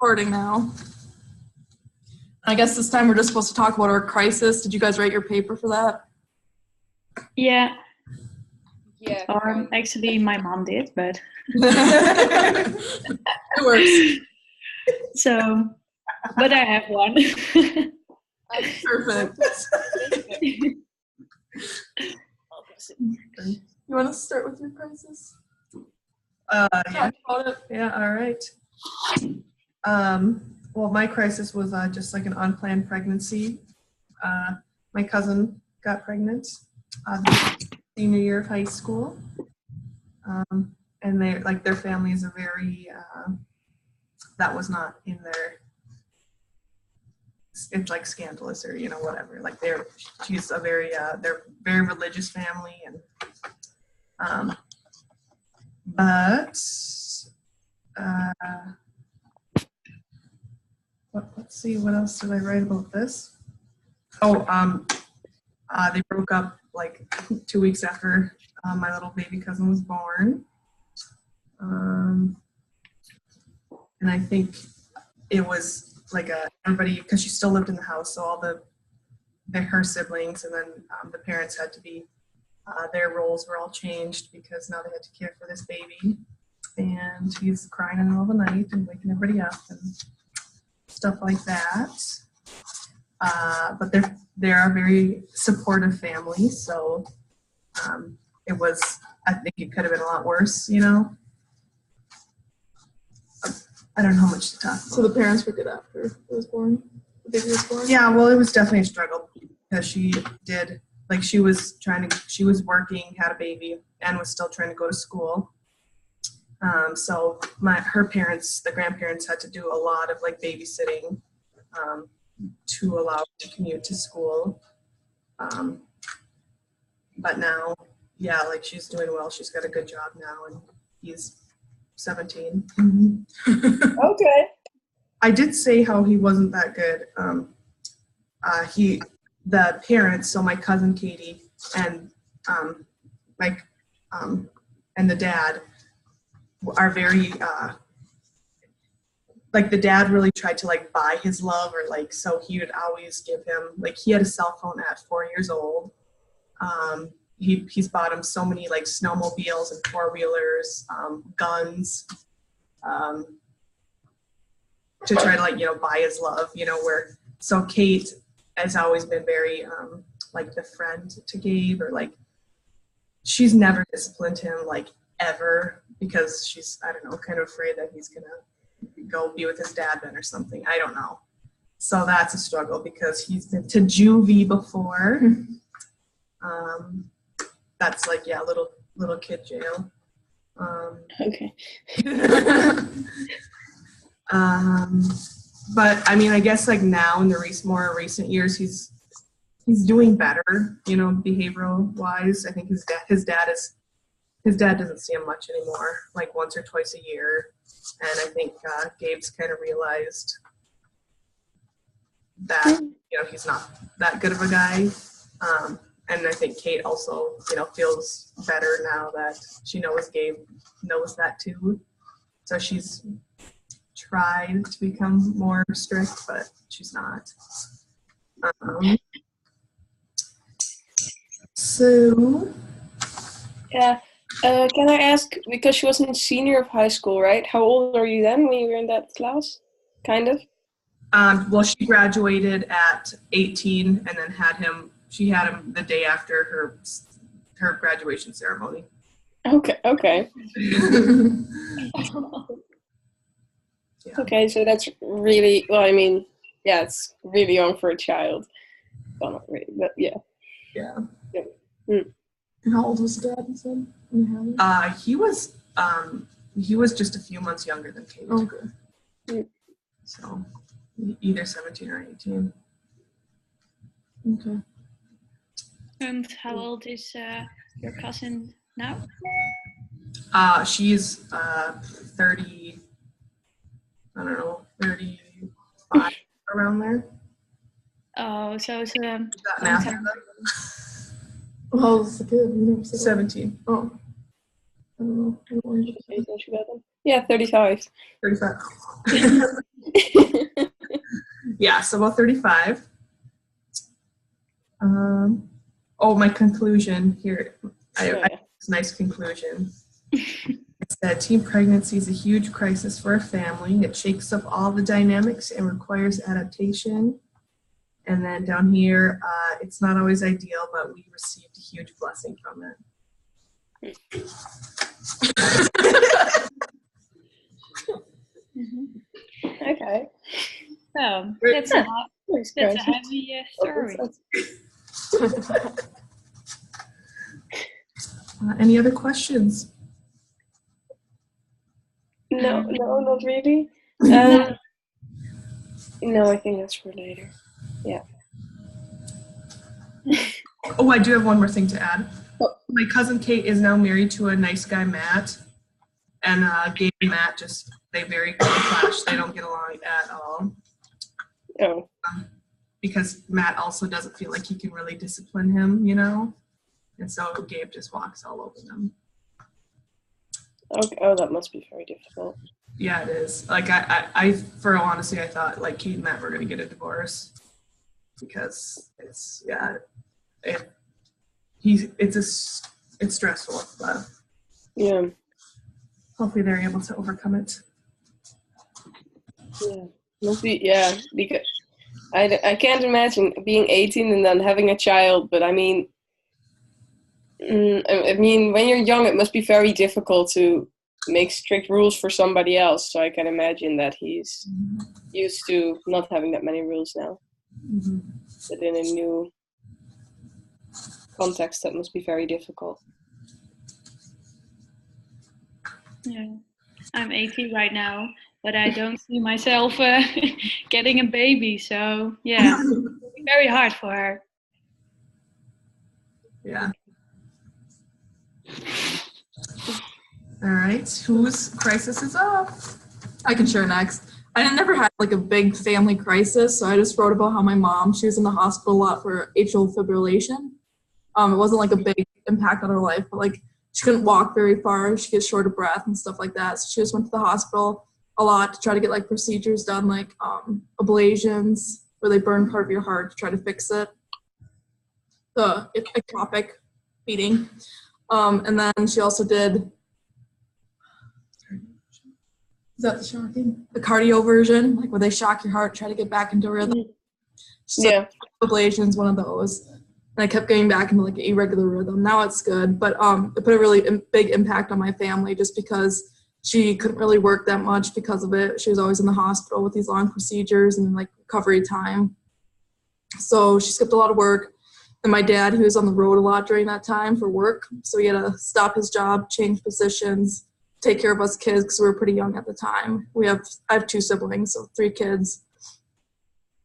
Recording now. I guess this time we're just supposed to talk about our crisis. Did you guys write your paper for that? Yeah. Yeah. Actually, my mom did, but It works. so, but I have one. Perfect. You want to start with your crisis? Yeah. Talk about it. Yeah, all right. Well, my crisis was just like an unplanned pregnancy. My cousin got pregnant senior year of high school. And their families are very, that was not in their, it's like scandalous or, whatever. Like she's a they're very religious family and, but, let's see, what else did I write about this? They broke up like 2 weeks after my little baby cousin was born. And I think it was like everybody, because she still lived in the house, so all her siblings and then the parents had to be, their roles were all changed because now they had to care for this baby. And he's crying in the middle of the night and waking everybody up and stuff like that. But they're a very supportive family, so it was, I think it could have been a lot worse, I don't know how much to talk about. So the parents were good after it was born? The baby was born? Yeah, well, it was definitely a struggle because she was working, had a baby, and was still trying to go to school. So her parents, the grandparents, had to do a lot of like babysitting to allow her to commute to school. But now, yeah, like she's doing well. She's got a good job now, and he's 17. Mm-hmm. Okay. I did say how he wasn't that good. The parents, so my cousin Katie and and the dad are very like the dad really tried to like buy his love, or like, so he would always give him, like, he had a cell phone at 4 years old. He's bought him so many like snowmobiles and 4-wheelers, guns, to try to like, buy his love, so Kate has always been very like the friend to Gabe, or like she's never disciplined him like ever, because she's, I don't know, kind of afraid that he's gonna go be with his dad then or something. I don't know. So that's a struggle because he's been to juvie before. That's like, yeah, little kid jail. Okay. But I mean, I guess like now in the more recent years, he's doing better, behavioral wise. I think his dad doesn't see him much anymore, like once or twice a year. And I think Gabe's kind of realized that, he's not that good of a guy. And I think Kate also, feels better now that she knows Gabe knows that too. So she's tried to become more strict, but she's not. So. Yeah. Can I ask, because she was in senior of high school, right? How old are you then when you were in that class? Kind of? Well, she graduated at 18 and then she had him the day after her graduation ceremony. Okay. Yeah. Okay, so that's really, well, I mean, yeah, it's really young for a child. Well, not really, but yeah. Yeah. And how old was the dad, you said? He was just a few months younger than Kate. Okay. So either 17 or 18. Okay. And how old is your cousin now? She's 30, I don't know, 35, around there. Oh, so it's That math. How old is the kid? You never said 17. Oh. Yeah, 35. 35. Yeah, so about 35. My conclusion here. I this nice conclusion. It said, teen pregnancy is a huge crisis for a family. It shakes up all the dynamics and requires adaptation. And then down here, it's not always ideal, but we received a huge blessing from it. Okay. So that's a heavy story. Any other questions? No, not really. No, I think that's for later. Yeah. Oh, I do have one more thing to add. Oh. My cousin Kate is now married to a nice guy, Matt. And Gabe and Matt they very clash. They don't get along at all. Oh. Because Matt also doesn't feel like he can really discipline him, you know? And so Gabe just walks all over them. Okay. Oh, that must be very difficult. Yeah, it is. Like I for honestly, I thought like Kate and Matt were gonna get a divorce because it's stressful, but Yeah. hopefully they're able to overcome it. Yeah. Must be, yeah, because I can't imagine being 18 and then having a child, but I mean, when you're young, it must be very difficult to make strict rules for somebody else. So I can imagine that he's used to not having that many rules now. Mm-hmm. But in a new context, that must be very difficult. Yeah, I'm 80 right now, but I don't see myself getting a baby. So yeah, it's very hard for her. Yeah. All right, whose crisis is up? I can share next. I never had like a big family crisis, so I just wrote about how my mom, she was in the hospital a lot for atrial fibrillation. It wasn't like a big impact on her life, but like she couldn't walk very far. She gets short of breath and stuff like that. So she just went to the hospital a lot to try to get like procedures done, like ablations, where they burn part of your heart to try to fix it. The ectopic feeding. And then she also did, is that the shocking? The cardio version, like where they shock your heart, try to get back into rhythm. So Yeah. ablation's one of those. And I kept getting back into like an irregular rhythm. Now it's good, but it put a really big impact on my family just because she couldn't really work that much because of it. She was always in the hospital with these long procedures and like recovery time. So she skipped a lot of work. And my dad, he was on the road a lot during that time for work. So he had to stop his job, change positions, take care of us kids because we were pretty young at the time. I have 2 siblings, so 3 kids.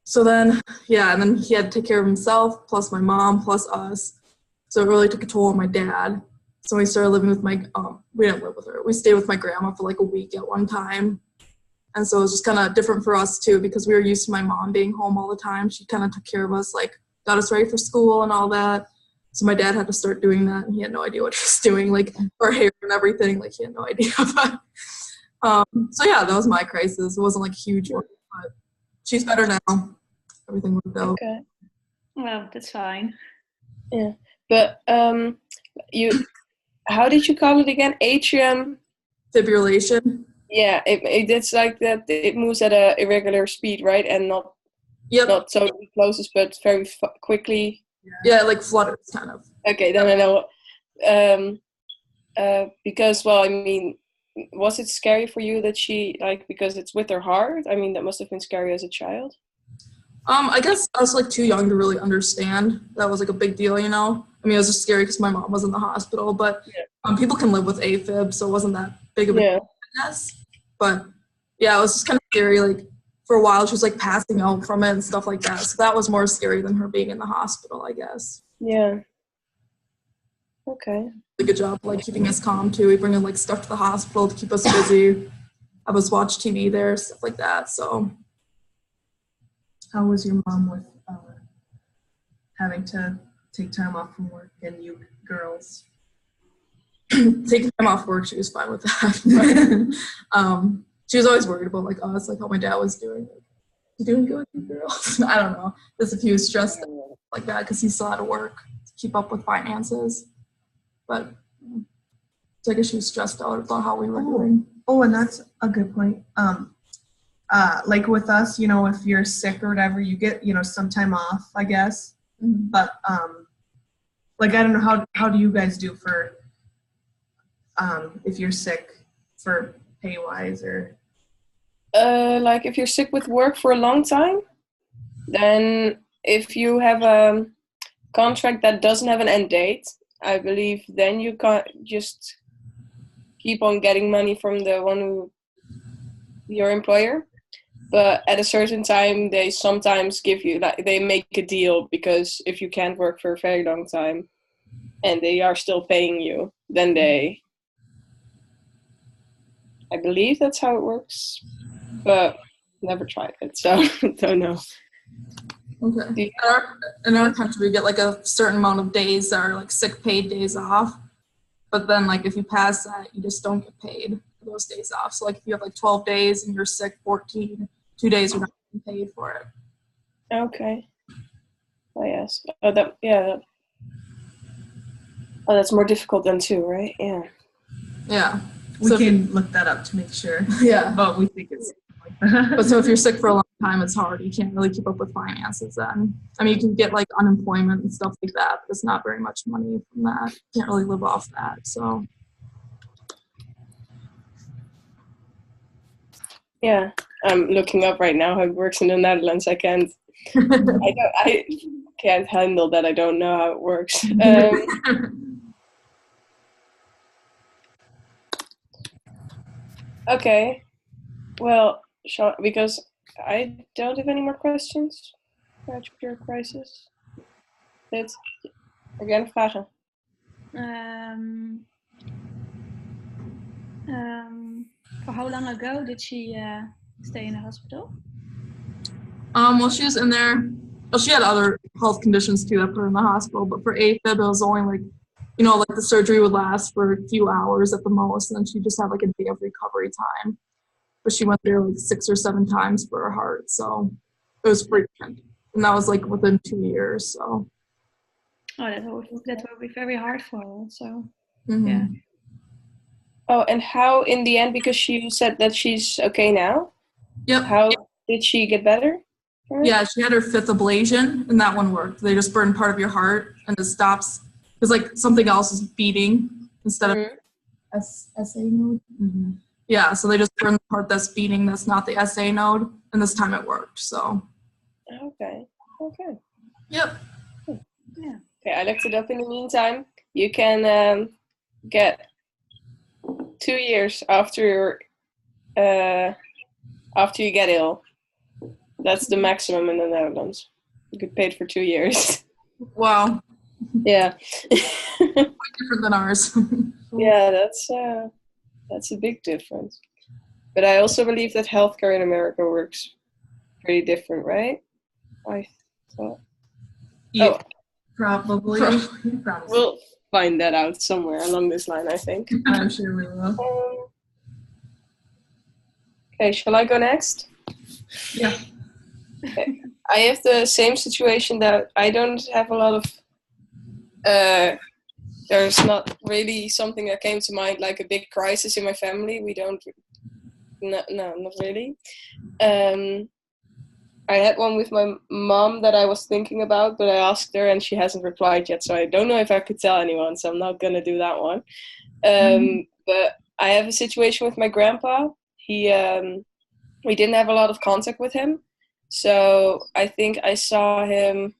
So then, yeah, and then he had to take care of himself, plus my mom, plus us. So it really took a toll on my dad. So we started living with we didn't live with her. We stayed with my grandma for like a week at one time. And so it was just kind of different for us too, because we were used to my mom being home all the time. She kind of took care of us, like got us ready for school and all that. So my dad had to start doing that, and he had no idea what he was doing, like our hair and everything. Like he had no idea. So yeah, that was my crisis. It wasn't like a huge one, but she's better now. Everything worked out. Okay. Well, that's fine. Yeah. But how did you call it again? Atrium Fibrillation. Yeah, it's like that. It moves at a irregular speed, right? And not Yep. so closes, but very quickly. Yeah, like flutters kind of. Okay, then I know. Because, well, I mean, was it scary for you that she, like, because it's with her heart? I mean, that must have been scary as a child. I guess I was like too young to really understand. That was like a big deal, you know? I mean, it was just scary because my mom was in the hospital, but people can live with AFib, so it wasn't that big of a deal, I guess. But yeah, it was just kind of scary. Like for a while, she was like passing out from it and stuff like that. So that was more scary than her being in the hospital, I guess. Yeah. Okay. A good job like keeping us calm too. We bring in like stuff to the hospital to keep us busy, have us watch TV there, stuff like that. So how was your mom with having to take time off from work and you girls? taking time off work, she was fine with that. She was always worried about like us, like how my dad was doing. Like, you doing good, you girls? I don't know. Just if he was stressed like that because he still had to work to keep up with finances. But so I guess she was stressed out about how we were doing. Oh, and that's a good point. Like with us, you know, if you're sick or whatever, you get, you know, some time off, I guess. But like I don't know, how do you guys do for if you're sick for pay wise or Like if you're sick with work for a long time, then if you have a contract that doesn't have an end date, I believe then you can't just keep on getting money from the one who your employer. But at a certain time, they sometimes give you, like, they make a deal, because if you can't work for a very long time and they are still paying you, then they, I believe that's how it works, but never tried it, so don't know. Okay. In our country, we get like a certain amount of days that are like sick paid days off. But then like if you pass that, you just don't get paid for those days off. So like if you have like 12 days and you're sick 14, 2 days you're not getting paid for it. Okay. Oh yes. Oh that. Yeah. Oh, that's more difficult then too, right? Yeah. Yeah. we So can look that up to make sure. Yeah. But we think it's like that. But so if you're sick for a long time, it's hard. You can't really keep up with finances then. I mean, you can get like unemployment and stuff like that, but it's not very much money from that. You can't really live off that. So Yeah. I'm looking up right now how it works in the Netherlands. I can't handle that. I don't know how it works. Okay. Well, because I don't have any more questions about your crisis. Dit. Heb jij nog vragen? For how long ago did she stay in the hospital? well, she was in there. Well, she had other health conditions too that put her in the hospital. But for AFib, it was only like, you know, like the surgery would last for a few hours at the most, and then she just had like a day of recovery time. But she went there like 6 or 7 times for her heart, so it was frequent, and that was like within 2 years. So. Oh, that will be very hard for her. So Mm-hmm. yeah. Oh, and how in the end, because she said that she's okay now? Yep. How did she get better? Yeah, she had her 5th ablation, and that one worked. They just burn part of your heart, and it stops because like something else is beating instead of SA node. Mm-hmm. Yeah, so they just burn the part that's beating that's not the SA node, and this time it worked. So. Okay. Yep. Yeah. Okay, I looked it up in the meantime. You can get 2 years after you get ill. That's the maximum in the Netherlands. You get paid for 2 years. Wow. Yeah. Quite different than ours. Yeah, that's a big difference. But I also believe that healthcare in America works pretty different, right? I thought. Yeah, Oh, probably. we'll find that out somewhere along this line, I think. I'm sure we will. Okay, shall I go next? Yeah. Okay. I have the same situation that I don't have a lot of there's not really something that came to mind like a big crisis in my family. We don't no, not really. I had one with my mom that I was thinking about, but I asked her and she hasn't replied yet, so I don't know if I could tell anyone, so I'm not gonna do that one. But I have a situation with my grandpa. He we didn't have a lot of contact with him, so I think I saw him.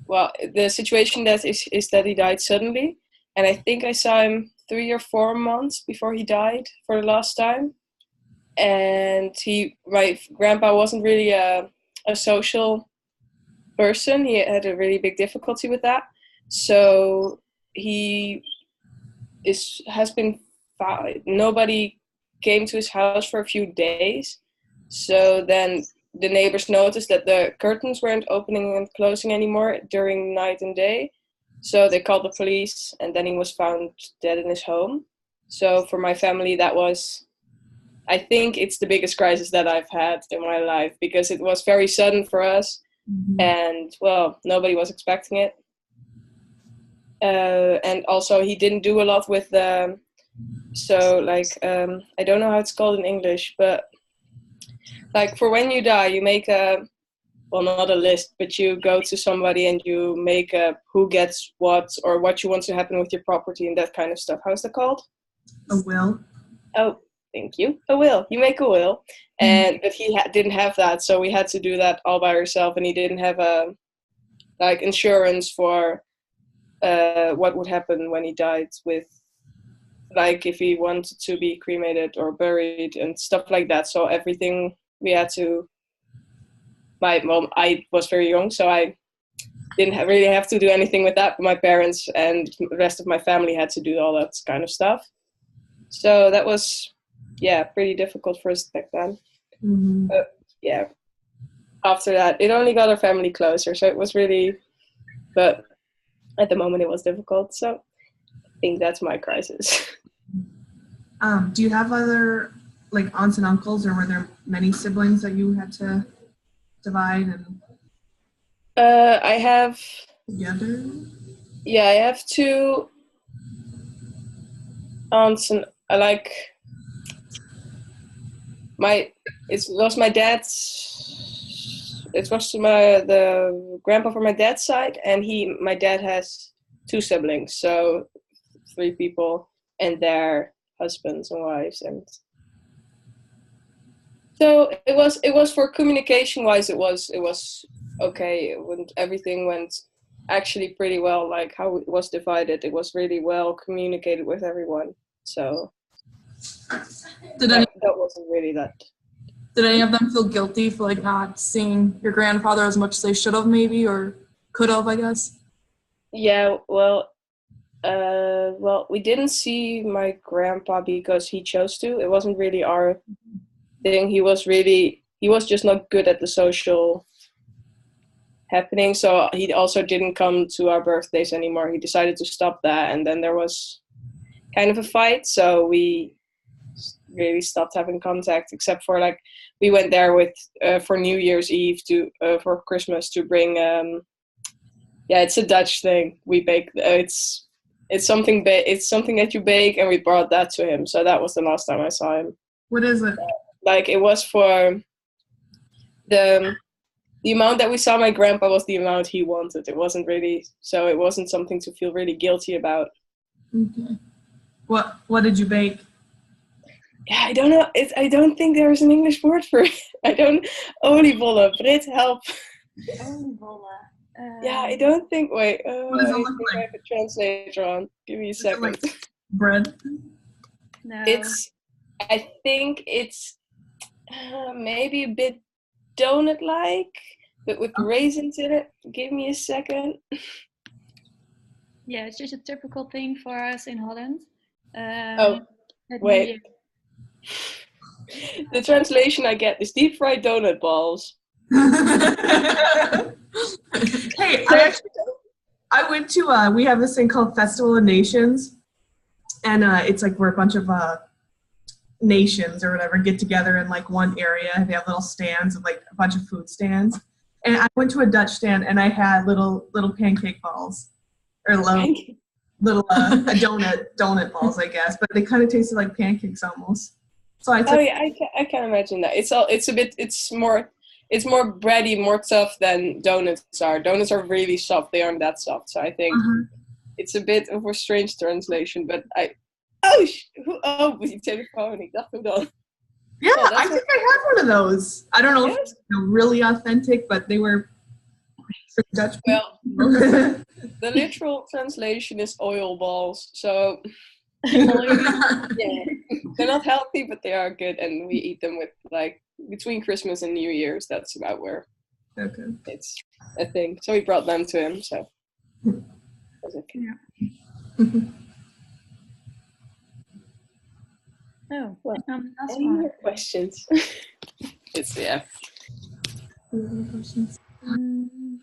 Well, the situation that is that he died suddenly, and I think I saw him 3 or 4 months before he died for the last time. And my grandpa wasn't really a social person. He had a really big difficulty with that. So he has been fine. Nobody came to his house for a few days. So then the neighbors noticed that the curtains weren't opening and closing anymore during night and day. So they called the police, and then he was found dead in his home. So for my family, that was, I think it's the biggest crisis that I've had in my life, because it was very sudden for us, and well, nobody was expecting it. And also he didn't do a lot with the, so like, I don't know how it's called in English, but like for when you die, you make a, well, not a list, but you go to somebody and you make a who gets what, or what you want to happen with your property and that kind of stuff. How's that called? A will. Oh, thank you. A will. You make a will. And but he didn't have that, so we had to do that all by ourselves, and he didn't have a like insurance for what would happen when he died, with like if he wanted to be cremated or buried and stuff like that. So everything we had to. My mom, I was very young, so I didn't really have to do anything with that. But my parents and the rest of my family had to do all that kind of stuff. So that was, yeah, pretty difficult for us back then. But yeah, after that, it only got our family closer. So it was really, but at the moment it was difficult. So I think that's my crisis. Do you have other like aunts and uncles, or were there many siblings that you had to divide and I have, together? yeah, I have 2 aunts, and I like it was my dad's, it was the grandpa from my dad's side, and my dad has 2 siblings, so 3 people and their husbands and wives, and so it was for communication wise, it was okay. Everything went actually pretty well. Like how it was divided, it was really well communicated with everyone. So that wasn't really that. Did any of them feel guilty for like not seeing your grandfather as much as they should have, maybe, or could have, I guess? Yeah, well, we didn't see my grandpa because he chose to. It wasn't really our thing. He was just not good at the social happening, so he also didn't come to our birthdays anymore. He decided to stop that, and then there was kind of a fight, so we really stopped having contact, except for like we went there with for New Year's Eve to for Christmas to bring yeah, it's a Dutch thing. We bake it's something that you bake, and we brought that to him. So that was the last time I saw him. What is it? Like it was for the amount that we saw my grandpa was the amount he wanted. It wasn't really, so it wasn't something to feel really guilty about. Okay. What did you bake? Yeah, I don't know. I don't think there's an English word for it. I don't. Oliebollen, Brit, help. Oliebollen. Yeah, I don't think. Wait. What does it I look think I like? have a translator on. Give me a second. Like bread? No. I think it's maybe a bit donut-like, but with raisins in it. Give me a second. Yeah, it's just a typical thing for us in Holland. Oh, at wait. New Year. The translation I get is deep fried donut balls. Hey, I went to we have this thing called Festival of Nations, and it's like where a bunch of nations or whatever get together in like one area. They have little stands of like a bunch of food stands. And I went to a Dutch stand and I had little pancake balls, or little donut balls, I guess, but they kind of tasted like pancakes almost. So I took, Oh yeah, I can imagine that. It's more bready, more tough than donuts are. Donuts are really soft. They aren't that soft. So I think it's a bit of a strange translation, but je telefoon. Ik dacht hem dan. Yeah, I think I had one of those. I don't know if it's really authentic, but they were Dutch people. Well, the literal translation is oil balls. So yeah, they're not healthy, but they are good, and we eat them with like between Christmas and New Year's. That's about where it's a thing. So we brought them to him. So that's okay. Yeah. Oh, Well, that's any more questions? It's yeah. Mm,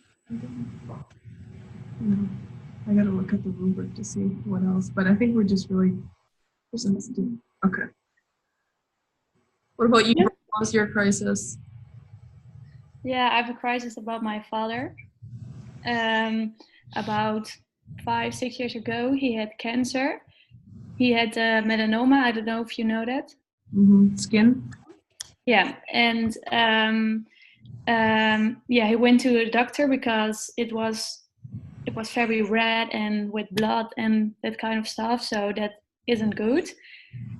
I gotta look at the rubric to see what else, but I think we're just really presented. Okay. What about you? Yeah. What was your crisis? Yeah, I have a crisis about my father. About 5-6 years ago, he had cancer. He had melanoma. I don't know if you know that. Skin? Yeah, and yeah, he went to a doctor because it was very red and with blood and that kind of stuff. So that isn't good.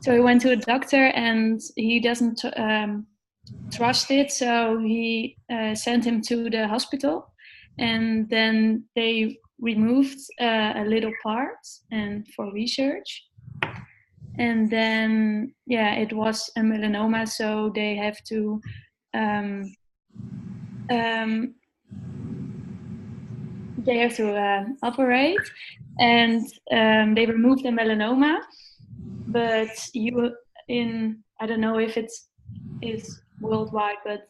So he went to a doctor and he doesn't trust it. So he sent him to the hospital, and then they removed a little part and for research. And then yeah, it was a melanoma, so they have to operate, and they removed the melanoma. But I don't know if it is worldwide, but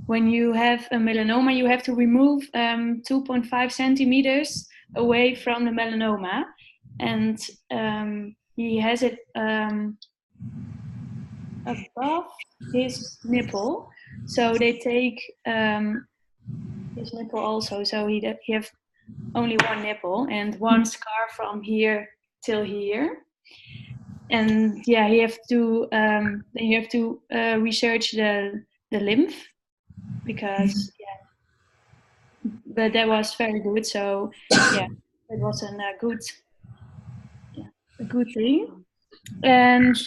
when you have a melanoma, you have to remove 2.5 centimeters away from the melanoma, and he has it above his nipple, so they take his nipple also, so he have only one nipple and one scar from here till here. And yeah, then you have to research the lymph, because yeah, but that was very good. So yeah, it was a good thing. And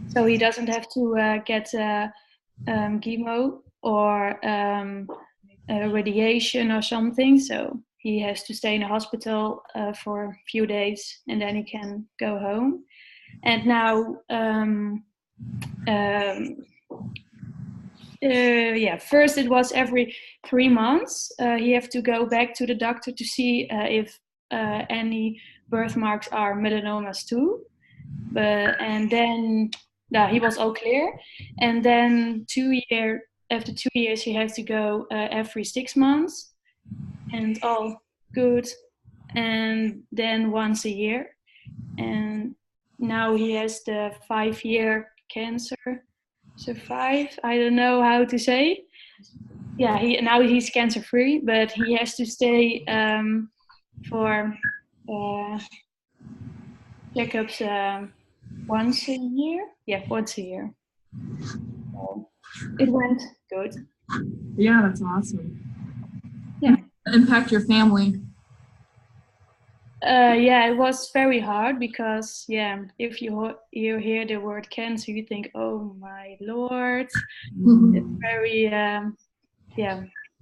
so he doesn't have to get chemo or radiation or something. So he has to stay in the hospital for a few days, and then he can go home. And now, first it was every 3 months. He have to go back to the doctor to see if any birthmarks are melanomas too. And then he was all clear. And then after 2 years, he has to go every 6 months, and all good. And then once a year. And now he has the 5-year cancer survive. I don't know how to say. Yeah, he's cancer free, but he has to stay for checkups once a year. Yeah, once a year. So it went good. Yeah, that's awesome. Yeah. Impact your family. Yeah, it was very hard because yeah, if you hear the word cancer, you think, oh my lord, it's very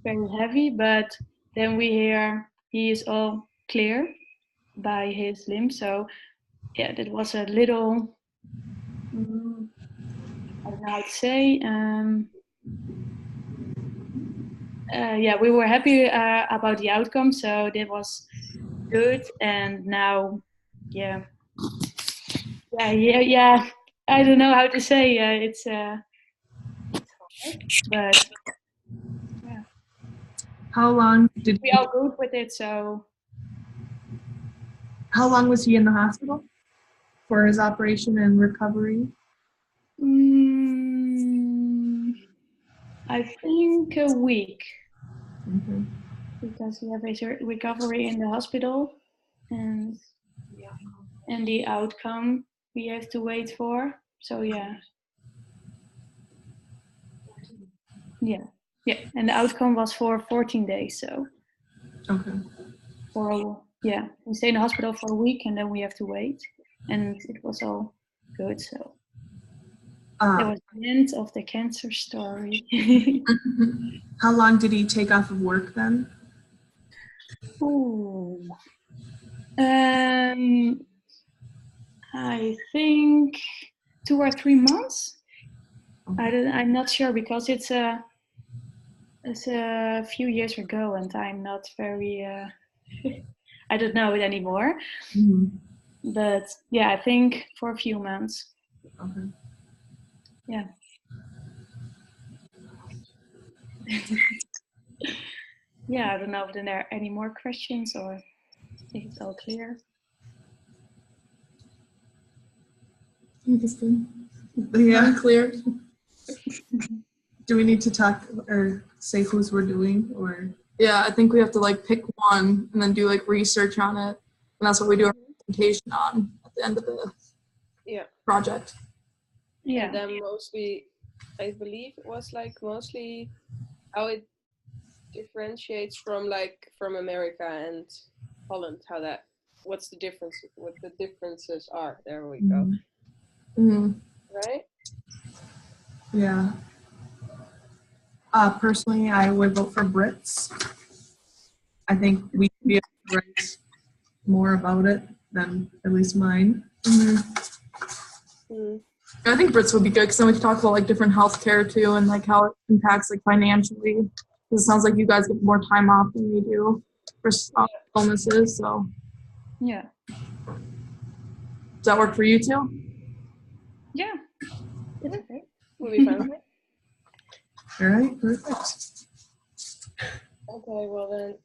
very heavy. But then we hear he is all clear by his lymph. So yeah, that was a little I don't know how to say. Yeah, we were happy about the outcome, so that was good. And now, yeah. I don't know how to say. It's hard, but yeah, How long we are good with it. So how long was he in the hospital for his operation and recovery? I think a week, Okay. because we have a recovery in the hospital, and the outcome we have to wait for. So yeah. And the outcome was for 14 days. So Okay. we stay in the hospital for a week, and then we have to wait, and it was all good. So that was the end of the cancer story. How long did he take off of work then? Ooh. I think 2 or 3 months. I'm not sure, because it's a few years ago, and I'm not very I don't know it anymore. But yeah, I think for a few months. Okay. yeah, I don't know if there are any more questions or if it's all clear. Interesting. Yeah. Unclear. Do we need to talk or say whose we're doing or? Yeah, I think we have to like pick one and then do like research on it. And that's what we do our presentation on at the end of the Yeah. project. Yeah. And then mostly, I believe it was like mostly how it differentiates from America and Holland. What's the difference? What the differences are? There we go. Mm-hmm. Right? Yeah. Personally, I would vote for Brits. I think we can be able to write more about it than at least mine. I think Brits would be good because then we could talk about like different healthcare too and like how it impacts like financially. Because it sounds like you guys get more time off than we do for illnesses. So Yeah. does that work for you too? Yeah. Okay. We'll be fine. All right, perfect. Okay, well then,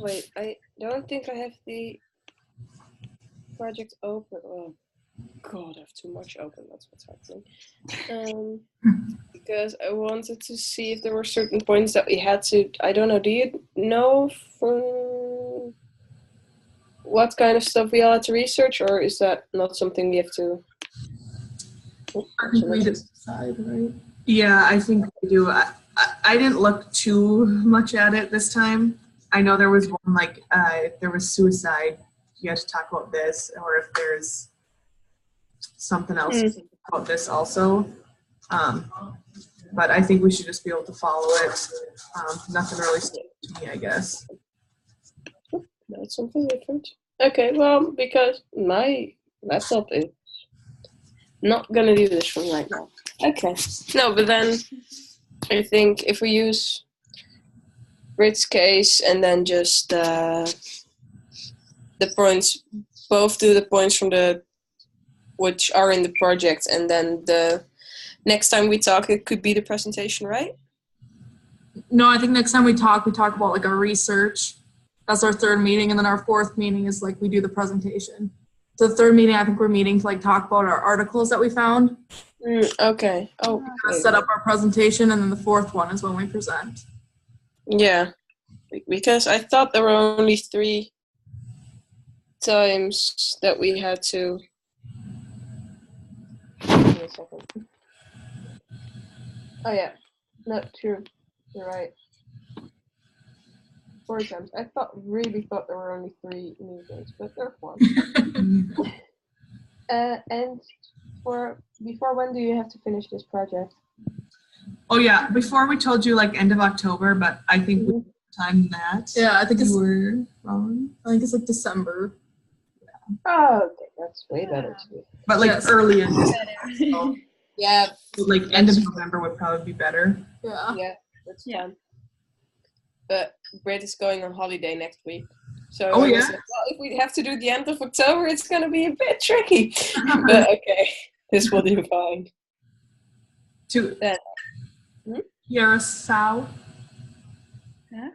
wait, I don't think I have the project open. Oh, God, I have too much open, that's what's happening. Because I wanted to see if there were certain points that we had to, I don't know, do you know from what kind of stuff we all had to research, or is that not something we have to? I think we decide, right? Yeah, I think we do. I didn't look too much at it this time. I know there was one like if there was suicide, you had to talk about this, or if there's something else about this also. But I think we should just be able to follow it. Nothing really stood out to me, I guess. That's something different. Okay, well, because my laptop is not gonna do this one right now. Okay. No, but then I think if we use Brit's case and then just the points, both do the points from which are in the project, and then the next time we talk, it could be the presentation, right? No, I think next time we talk about like our research. That's our third meeting, and then our fourth meeting is like we do the presentation. So the third meeting, I think we're meeting to like talk about our articles that we found. Okay. Oh. Set up our presentation, and then the fourth one is when we present. Yeah, because I thought there were only 3 times that we had to. Give me a second. Oh yeah, not true. You're right. 4 times. I really thought there were only 3 meetings, but there's 1. And before when do you have to finish this project? Oh yeah, before we told you like end of October, but I think we timed that. Yeah, I think You were wrong. I think it's like December. Oh, okay, that's way better too. But like Yes. early in December. So, Yeah, like end of November would probably be better. Yeah. that's fine. But Brit is going on holiday next week. So Oh, I was yeah? like, well, if we have to do the end of October, it's going to be a bit tricky. But okay, this will do fine. To Then- Curacao. Yeah.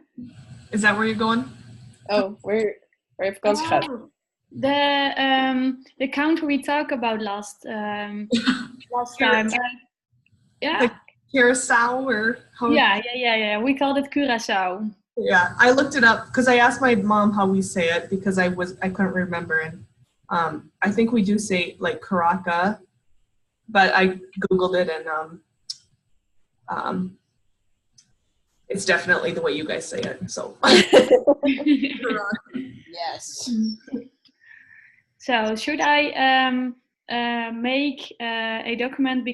Is that where you're going? Oh, waar je vakantie gaat. Oh, the country we talked about last time. Yeah. Like Curacao or how? Yeah. We called it Curacao. Yeah, I looked it up because I asked my mom how we say it because I couldn't remember, and I think we do say like Caraca, but I googled it and it's definitely the way you guys say it. So Yes. So should I make a document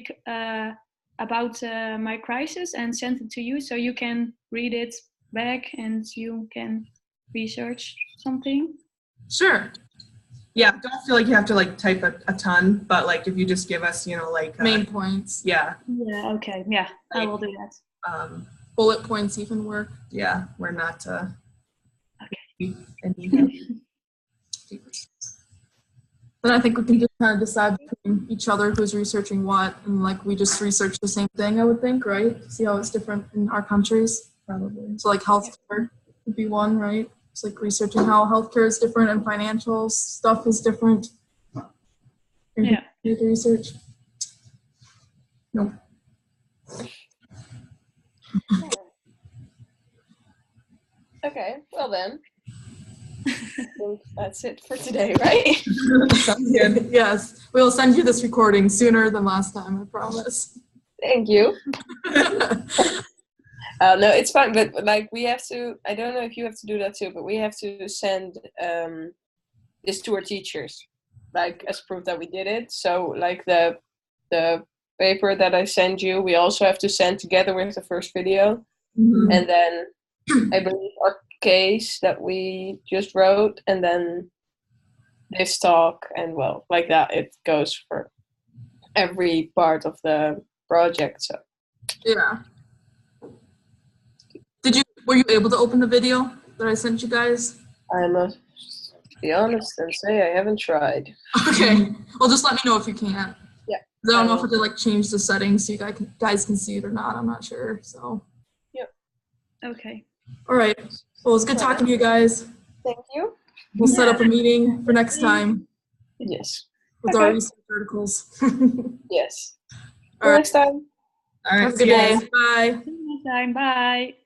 about my crisis and send it to you so you can read it back and you can research something? Sure. yeah, don't feel like you have to like type a ton, but like if you just give us, like Main points. yeah, Yeah, okay. Yeah, I will do that. Bullet points even work. yeah, we're not Okay. Then I think we can just kind of decide between each other who's researching what, and like we just research the same thing, I would think, right? See how it's different in our countries. probably. So like healthcare. would be one, right? It's like researching how healthcare is different and financial stuff is different. Yeah. Need research. Nope. Okay, well then. I think that's it for today, right? Sounds good. Yes, we'll send you this recording sooner than last time, I promise. Thank you. No, it's fine, but like we have to, I don't know if you have to do that too, but we have to send this to our teachers, like as proof that we did it. So like the paper that I send you, we also have to send together with the first video. Mhm. And then I believe our case that we just wrote, and then this talk, and well, like that, it goes for every part of the project. So Yeah. Were you able to open the video that I sent you guys? I must be honest and say I haven't tried. Okay. Well, just let me know if you can't. Yeah. I don't know if I could like change the settings so you guys can see it or not. I'm not sure. So. Okay. All right. Well, it's good talking to you guys. Thank you. We'll set up a meeting for next time Yes. with our research articles. Yes. All right. Next time. All right. Have a good see you day. guys. Bye. See you next time. Bye.